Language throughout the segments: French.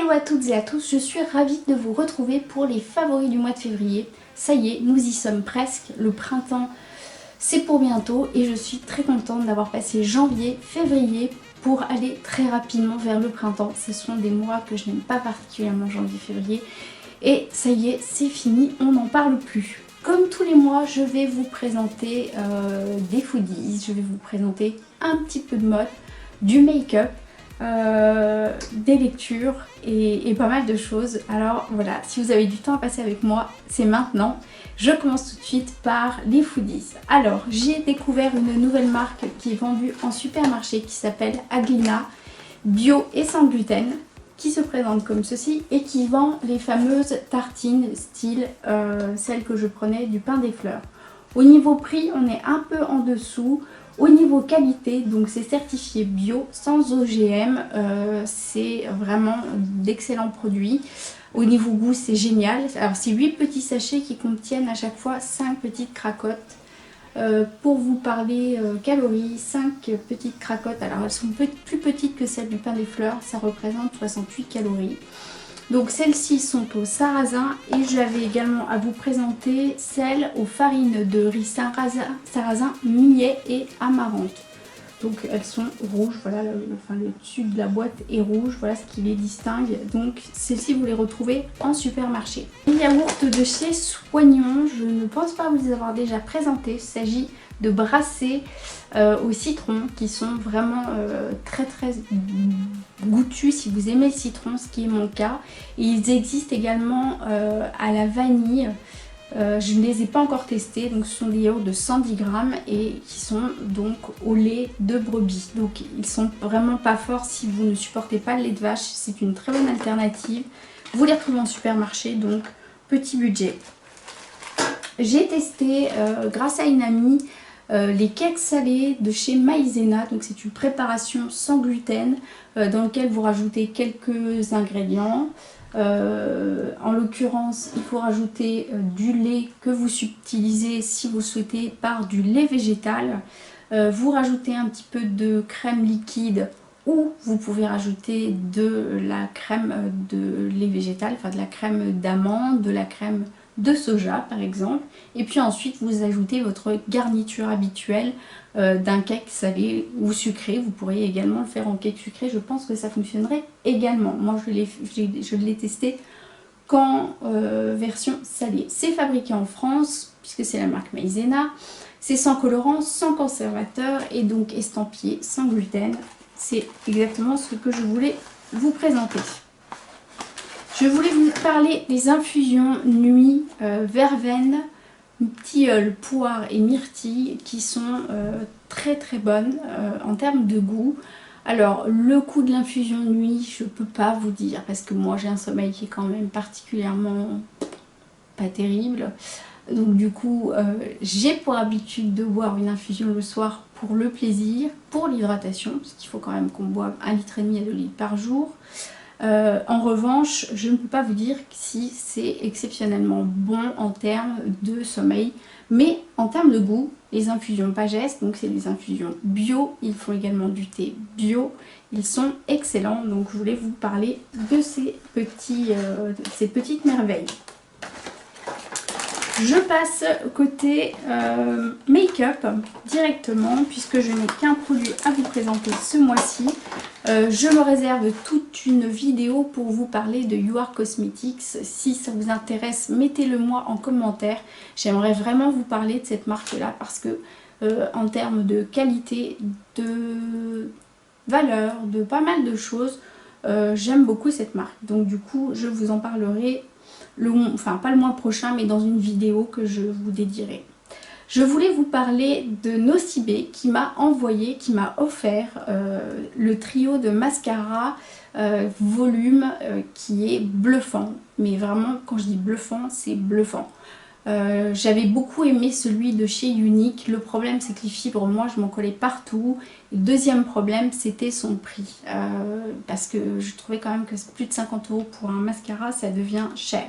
Hello à toutes et à tous, je suis ravie de vous retrouver pour les favoris du mois de février. Ça y est, nous y sommes presque, le printemps c'est pour bientôt et je suis très contente d'avoir passé janvier, février pour aller très rapidement vers le printemps. Ce sont des mois que je n'aime pas particulièrement, janvier, février. Et ça y est, c'est fini, on n'en parle plus. Comme tous les mois, je vais vous présenter des foodies, je vais vous présenter un petit peu de mode, du make-up, des lectures et pas mal de choses. Alors voilà, si vous avez du temps à passer avec moi, c'est maintenant. Je commence tout de suite par les foodies. Alors, j'ai découvert une nouvelle marque qui est vendue en supermarché qui s'appelle Aglina, bio et sans gluten, qui se présente comme ceci et qui vend les fameuses tartines style celles que je prenais du pain des fleurs. Au niveau prix, on est un peu en dessous. Au niveau qualité, donc c'est certifié bio, sans OGM, c'est vraiment d'excellents produits. Au niveau goût, c'est génial. Alors c'est 8 petits sachets qui contiennent à chaque fois 5 petites cracottes. Pour vous parler calories, 5 petites cracottes, alors elles sont plus petites que celles du pain des fleurs, ça représente 68 calories. Donc celles-ci sont au sarrasin et j'avais également à vous présenter celles aux farines de riz sarrasin, millet et amarante. Donc elles sont rouges, voilà, le dessus de la boîte est rouge, voilà ce qui les distingue. Donc celles-ci vous les retrouvez en supermarché. Les yaourts de chez Soignon, je ne pense pas vous les avoir déjà présentés. Il s'agit de brassés au citron qui sont vraiment très goûtus si vous aimez le citron, ce qui est mon cas. Et ils existent également à la vanille. Je ne les ai pas encore testés, donc ce sont des yaourts de 110 grammes et qui sont donc au lait de brebis. Donc ils sont vraiment pas forts si vous ne supportez pas le lait de vache, c'est une très bonne alternative. Vous les retrouvez en supermarché, donc petit budget. J'ai testé grâce à une amie les cakes salés de chez Maïzena, donc c'est une préparation sans gluten dans laquelle vous rajoutez quelques ingrédients. En l'occurrence, il faut rajouter du lait que vous subtilisez si vous souhaitez par du lait végétal. Vous rajoutez un petit peu de crème liquide ou vous pouvez rajouter de la crème de lait végétal, enfin de la crème d'amande, de la crème de soja par exemple, et puis ensuite vous ajoutez votre garniture habituelle d'un cake salé ou sucré. Vous pourriez également le faire en cake sucré, je pense que ça fonctionnerait également. Moi je l'ai testé qu'en version salée. C'est fabriqué en France puisque c'est la marque Maïzena, c'est sans colorant, sans conservateur et donc estampillé sans gluten. C'est exactement ce que je voulais vous présenter. Je voulais vous parler des infusions nuit, verveine, tilleul, poire et myrtille qui sont très bonnes en termes de goût. Alors le coût de l'infusion nuit, je peux pas vous dire parce que moi j'ai un sommeil qui est quand même particulièrement pas terrible. Donc du coup j'ai pour habitude de boire une infusion le soir pour le plaisir, pour l'hydratation, parce qu'il faut quand même qu'on boive 1,5 litre à 2 litres par jour. En revanche, je ne peux pas vous dire si c'est exceptionnellement bon en termes de sommeil, mais en termes de goût, les infusions Pagès, donc c'est des infusions bio, ils font également du thé bio, ils sont excellents, donc je voulais vous parler de ces petites merveilles. Je passe côté make-up directement puisque je n'ai qu'un produit à vous présenter ce mois-ci. Je me réserve toute une vidéo pour vous parler de You Are Cosmetics. Si ça vous intéresse, mettez-le moi en commentaire. J'aimerais vraiment vous parler de cette marque-là parce que en termes de qualité, de valeur, de pas mal de choses, j'aime beaucoup cette marque. Donc du coup, je vous en parlerai pas le mois prochain, mais dans une vidéo que je vous dédierai. Je voulais vous parler de Nocibé qui m'a offert le trio de mascara volume qui est bluffant. Mais vraiment, quand je dis bluffant, c'est bluffant. J'avais beaucoup aimé celui de chez Unique. Le problème, c'est que les fibres, moi, je m'en collais partout. Et le deuxième problème, c'était son prix. Parce que je trouvais quand même que plus de 50 € pour un mascara, ça devient cher.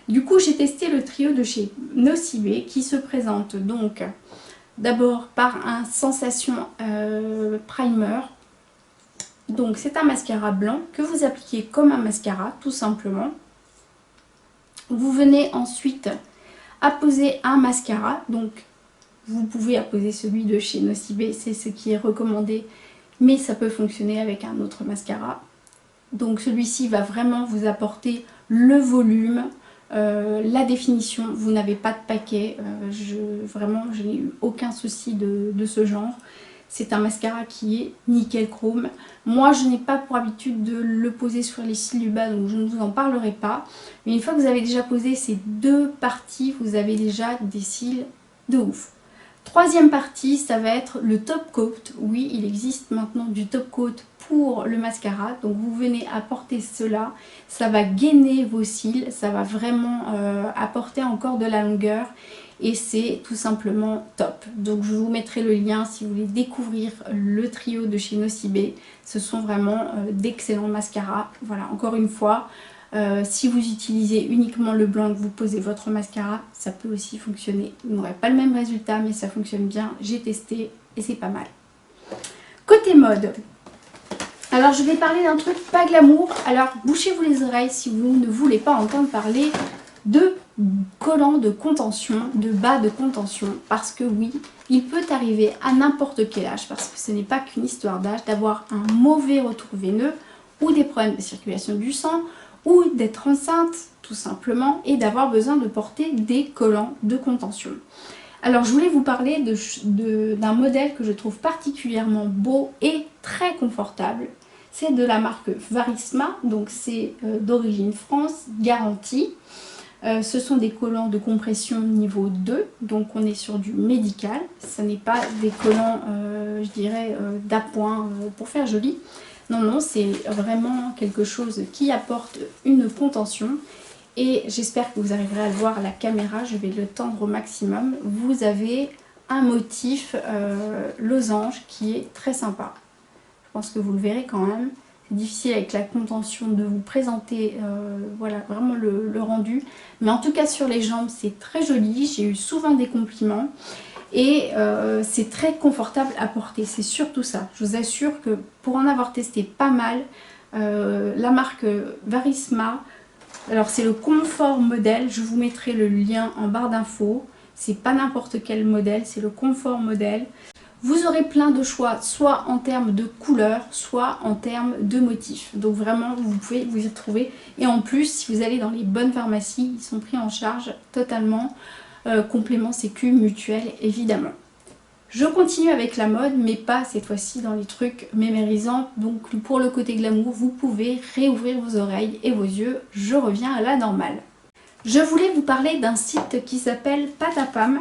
Du coup, j'ai testé le trio de chez Nocibé qui se présente donc d'abord par un sensation primer Donc c'est un mascara blanc que vous appliquez comme un mascara tout simplement. Vous venez ensuite apposer un mascara, donc vous pouvez apposer celui de chez Nocibé, c'est ce qui est recommandé, mais ça peut fonctionner avec un autre mascara. Donc celui-ci va vraiment vous apporter le volume, la définition. Vous n'avez pas de paquet, vraiment je n'ai eu aucun souci de ce genre. C'est un mascara qui est nickel chrome. Moi je n'ai pas pour habitude de le poser sur les cils du bas, donc je ne vous en parlerai pas. Mais une fois que vous avez déjà posé ces deux parties, vous avez déjà des cils de ouf. Troisième partie, ça va être le top coat. Oui, il existe maintenant du top coat pour le mascara. Donc vous venez apporter cela. Ça va gainer vos cils. Ça va vraiment apporter encore de la longueur. Et c'est tout simplement top. Donc je vous mettrai le lien si vous voulez découvrir le trio de chez Nocibé. Ce sont vraiment d'excellents mascaras. Voilà, encore une fois. Si vous utilisez uniquement le blanc et que vous posez votre mascara, ça peut aussi fonctionner. Vous n'aurez pas le même résultat, mais ça fonctionne bien. J'ai testé et c'est pas mal. Côté mode, alors je vais parler d'un truc pas glamour. Alors bouchez-vous les oreilles si vous ne voulez pas entendre parler de collants de contention, de bas de contention. Parce que oui, il peut arriver à n'importe quel âge, parce que ce n'est pas qu'une histoire d'âge, d'avoir un mauvais retour veineux ou des problèmes de circulation du sang, ou d'être enceinte tout simplement et d'avoir besoin de porter des collants de contention. Alors je voulais vous parler d'un modèle que je trouve particulièrement beau et très confortable. C'est de la marque Varisma, donc c'est d'origine France, garantie. Ce sont des collants de compression niveau 2, donc on est sur du médical. Ce n'est pas des collants, je dirais, d'appoint pour faire joli. Non, non, c'est vraiment quelque chose qui apporte une contention. Et j'espère que vous arriverez à le voir à la caméra, je vais le tendre au maximum. Vous avez un motif losange qui est très sympa. Je pense que vous le verrez quand même. C'est difficile avec la contention de vous présenter voilà, vraiment le rendu. Mais en tout cas sur les jambes, c'est très joli. J'ai eu souvent des compliments. Et c'est très confortable à porter, c'est surtout ça. Je vous assure que pour en avoir testé pas mal, la marque Varisma, alors c'est le confort modèle, je vous mettrai le lien en barre d'infos. C'est pas n'importe quel modèle, c'est le confort modèle. Vous aurez plein de choix, soit en termes de couleur, soit en termes de motifs. Donc vraiment, vous pouvez vous y retrouver. Et en plus, si vous allez dans les bonnes pharmacies, ils sont pris en charge totalement. Complément sécu, mutuel évidemment. Je continue avec la mode, mais pas cette fois-ci dans les trucs mémérisants. Donc pour le côté glamour, vous pouvez réouvrir vos oreilles et vos yeux. Je reviens à la normale. Je voulais vous parler d'un site qui s'appelle Patapam,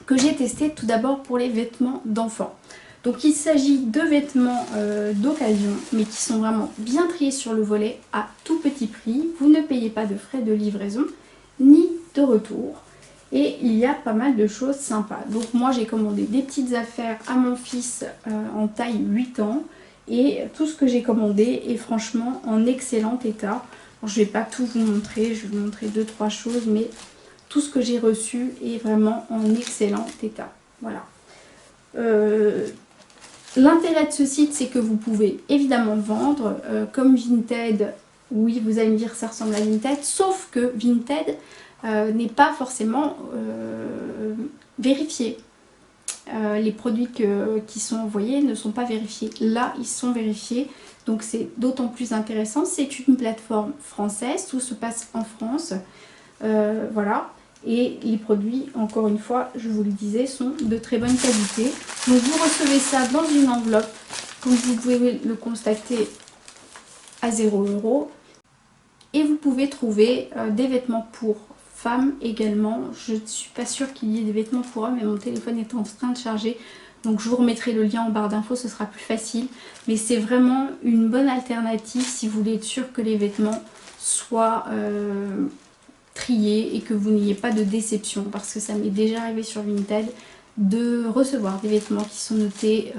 que j'ai testé tout d'abord pour les vêtements d'enfants. Donc il s'agit de vêtements d'occasion, mais qui sont vraiment bien triés sur le volet à tout petit prix. Vous ne payez pas de frais de livraison, ni de retour. Et il y a pas mal de choses sympas. Donc moi j'ai commandé des petites affaires à mon fils en taille 8 ans. Et tout ce que j'ai commandé est franchement en excellent état. Alors, je ne vais pas tout vous montrer, je vais vous montrer 2-3 choses. Mais tout ce que j'ai reçu est vraiment en excellent état. Voilà. L'intérêt de ce site, c'est que vous pouvez évidemment vendre. Comme Vinted, oui vous allez me dire ça ressemble à Vinted. Sauf que Vinted n'est pas forcément vérifié. Les produits qui sont envoyés ne sont pas vérifiés. Là, ils sont vérifiés. Donc c'est d'autant plus intéressant. C'est une plateforme française. Tout se passe en France. Voilà. Et les produits, encore une fois, je vous le disais, sont de très bonne qualité. Donc vous recevez ça dans une enveloppe. Comme vous pouvez le constater, à 0 €. Et vous pouvez trouver des vêtements pour femmes également. Je ne suis pas sûre qu'il y ait des vêtements pour hommes, mais mon téléphone est en train de charger. Donc je vous remettrai le lien en barre d'infos, ce sera plus facile. Mais c'est vraiment une bonne alternative si vous voulez être sûr que les vêtements soient triés et que vous n'ayez pas de déception. Parce que ça m'est déjà arrivé sur Vinted de recevoir des vêtements qui sont notés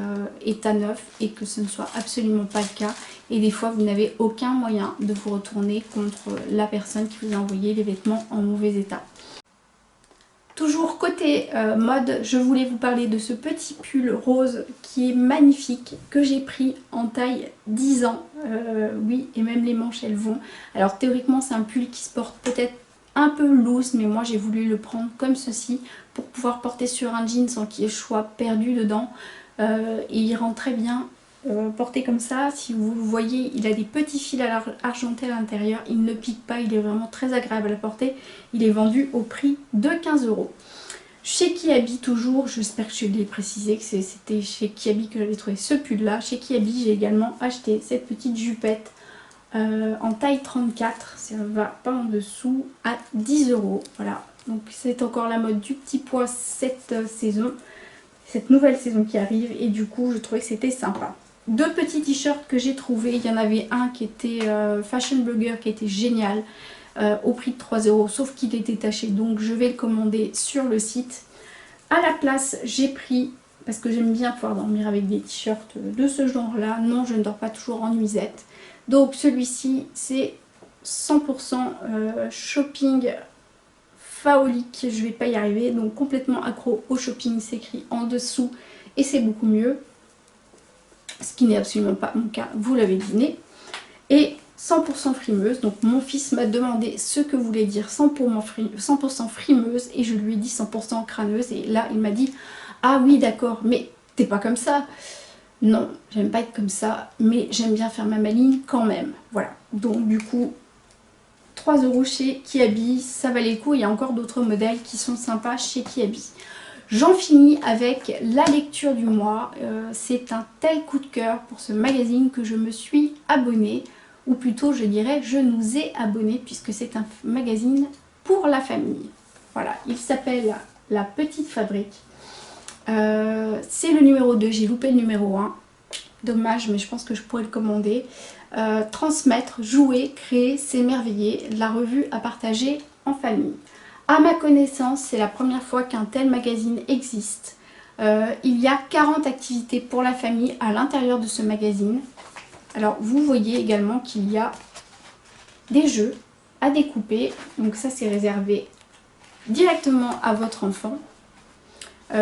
état neuf et que ce ne soit absolument pas le cas. Et des fois vous n'avez aucun moyen de vous retourner contre la personne qui vous a envoyé les vêtements en mauvais état. Toujours côté mode, je voulais vous parler de ce petit pull rose qui est magnifique, que j'ai pris en taille 10 ans. Oui, et même les manches elles vont. Alors théoriquement c'est un pull qui se porte peut-être un peu loose, mais moi j'ai voulu le prendre comme ceci pour pouvoir porter sur un jean sans qu'il soit perdu dedans. Et il rend très bien porté comme ça. Si vous le voyez, il a des petits fils argentés à l'intérieur, il ne pique pas, il est vraiment très agréable à porter. Il est vendu au prix de 15 €. Chez Kiabi toujours, j'espère que je l'ai précisé que c'était chez Kiabi que j'avais trouvé ce pull là. Chez Kiabi j'ai également acheté cette petite jupette en taille 34, ça va pas en dessous, à 10 €. Voilà, donc c'est encore la mode du petit pois cette saison, cette nouvelle saison qui arrive, et du coup je trouvais que c'était sympa. Deux petits t-shirts que j'ai trouvé, il y en avait un qui était Fashion Blogger qui était génial, au prix de 3 €, sauf qu'il était taché, donc je vais le commander sur le site. À la place j'ai pris, parce que j'aime bien pouvoir dormir avec des t-shirts de ce genre là, non je ne dors pas toujours en nuisette, donc celui-ci c'est 100% shopping faolique, je vais pas y arriver, donc complètement accro au shopping, c'est écrit en dessous et c'est beaucoup mieux, ce qui n'est absolument pas mon cas, vous l'avez deviné. Et 100% frimeuse, donc mon fils m'a demandé ce que voulait dire 100% frimeuse et je lui ai dit 100% crâneuse, et là il m'a dit ah oui d'accord, mais t'es pas comme ça. Non, j'aime pas être comme ça, mais j'aime bien faire ma maline quand même. Voilà, donc du coup 3 € chez Kiabi, ça valait le coup. Il y a encore d'autres modèles qui sont sympas chez Kiabi. J'en finis avec la lecture du mois. C'est un tel coup de cœur pour ce magazine que je me suis abonnée, ou plutôt je dirais je nous ai abonnés, puisque c'est un magazine pour la famille. Voilà, il s'appelle La Petite Fabrique. C'est le numéro 2, j'ai loupé le numéro 1. Dommage, mais je pense que je pourrais le commander. Transmettre, jouer, créer, s'émerveiller, la revue à partager en famille. À ma connaissance, c'est la première fois qu'un tel magazine existe. Il y a 40 activités pour la famille à l'intérieur de ce magazine. Alors vous voyez également qu'il y a des jeux à découper, donc ça c'est réservé directement à votre enfant.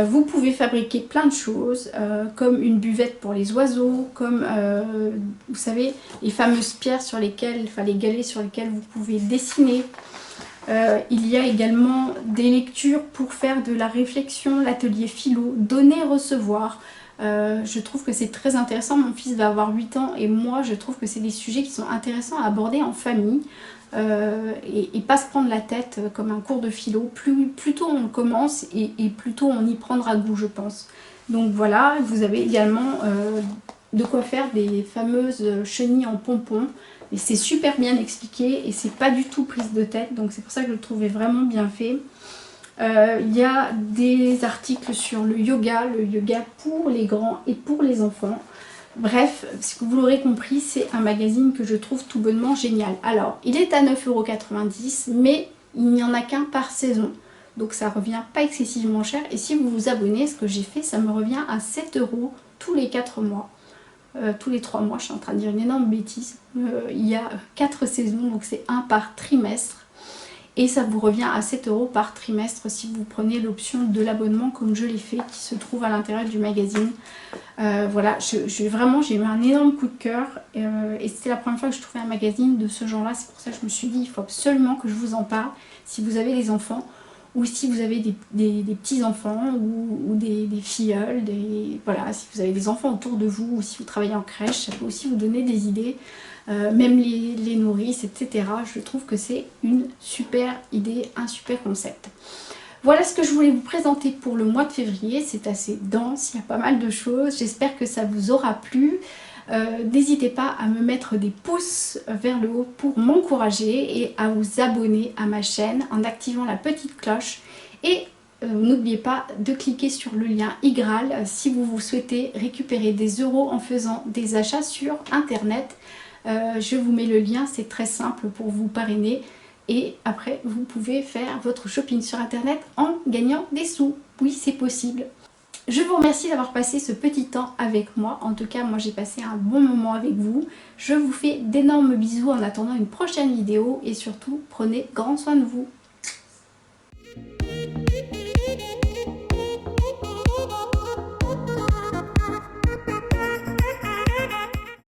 Vous pouvez fabriquer plein de choses, comme une buvette pour les oiseaux, comme vous savez les fameuses pierres sur lesquelles, enfin les galets sur lesquels vous pouvez dessiner. Il y a également des lectures pour faire de la réflexion, l'atelier philo, donner, recevoir. Je trouve que c'est très intéressant, mon fils va avoir 8 ans et moi je trouve que c'est des sujets qui sont intéressants à aborder en famille. Et pas se prendre la tête comme un cours de philo. Plus tôt on commence et plus tôt on y prendra goût, je pense. Donc voilà, vous avez également de quoi faire des fameuses chenilles en pompons. Et c'est super bien expliqué et c'est pas du tout prise de tête. Donc c'est pour ça que je le trouvais vraiment bien fait. Il y a des articles sur le yoga pour les grands et pour les enfants. Bref, vous l'aurez compris, c'est un magazine que je trouve tout bonnement génial. Alors, il est à 9,90 €, mais il n'y en a qu'un par saison. Donc ça revient pas excessivement cher. Et si vous vous abonnez, ce que j'ai fait, ça me revient à 7 € tous les 4 mois. Tous les 3 mois, je suis en train de dire une énorme bêtise. Il y a 4 saisons, donc c'est un par trimestre. Et ça vous revient à 7 € par trimestre si vous prenez l'option de l'abonnement comme je l'ai fait, qui se trouve à l'intérieur du magazine. Voilà, vraiment j'ai eu un énorme coup de cœur et c'était la première fois que je trouvais un magazine de ce genre là. C'est pour ça que je me suis dit il faut absolument que je vous en parle si vous avez des enfants ou si vous avez des petits enfants ou des filleuls, voilà, si vous avez des enfants autour de vous ou si vous travaillez en crèche, ça peut aussi vous donner des idées. Même les nourrices, etc. Je trouve que c'est une super idée, un super concept. Voilà ce que je voulais vous présenter pour le mois de février. C'est assez dense, il y a pas mal de choses. J'espère que ça vous aura plu. N'hésitez pas à me mettre des pouces vers le haut pour m'encourager et à vous abonner à ma chaîne en activant la petite cloche. Et n'oubliez pas de cliquer sur le lien iGraal si vous souhaitez récupérer des euros en faisant des achats sur internet. Je vous mets le lien, c'est très simple pour vous parrainer et après vous pouvez faire votre shopping sur internet en gagnant des sous. Oui, c'est possible. Je vous remercie d'avoir passé ce petit temps avec moi. En tout cas, moi j'ai passé un bon moment avec vous. Je vous fais d'énormes bisous en attendant une prochaine vidéo et surtout prenez grand soin de vous.